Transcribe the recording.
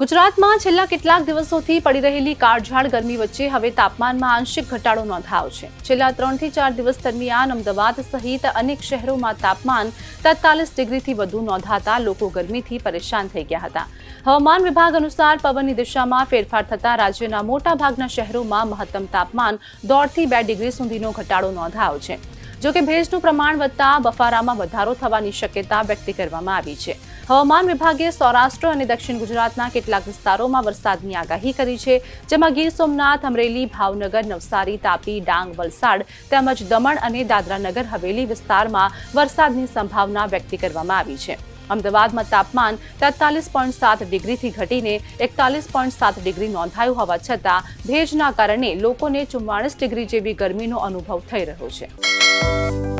ગુજરાતમાં છેલ્લા કેટલાક દિવસોથી પડી રહેલી કાળઝાળ ગરમી વચ્ચે હવે તાપમાનમાં આંશિક ઘટાડો નોંધાયો છે। છેલ્લા 3 થી 4 દિવસ દરમિયાન અમદાવાદ સહિત અનેક શહેરોમાં તાપમાન 43 ડિગ્રીથી વધુ નોંધાતા લોકો ગરમીથી પરેશાન થઈ ગયા હતા। હવામાન વિભાગ અનુસાર પવનની દિશામાં ફેરફાર થતા રાજ્યના મોટાભાગના શહેરોમાં મહત્તમ તાપમાન 1.5 થી 2 ડિગ્રી સુધીનો ઘટાડો નોંધાયો છે। જો કે ભેજનું પ્રમાણ વધતા બફારામાં વધારો થવાની શક્યતા વ્યક્ત કરવામાં આવી છે। હવામાન વિભાગે સૌરાષ્ટ્ર અને દક્ષિણ ગુજરાતના કેટલાક વિસ્તારોમાં વરસાદની આગાહી કરી છે, જેમાં ગીર સોમનાથ, અમરેલી, ભાવનગર, નવસારી, તાપી, ડાંગ, વલસાડ તેમજ દમણ અને દાદરા નગર હવેલી વિસ્તારમાં વરસાદની સંભાવના વ્યક્ત કરવામાં આવી છે। અમદાવાદમાં તાપમાન 43.7 ડિગ્રીથી ઘટીને 41.7 ડિગ્રી નોંધાયું હોવા છતાં ભેજના કારણે લોકોને 44 ડિગ્રી જેવી ગરમીનો અનુભવ થઈ રહ્યો છે।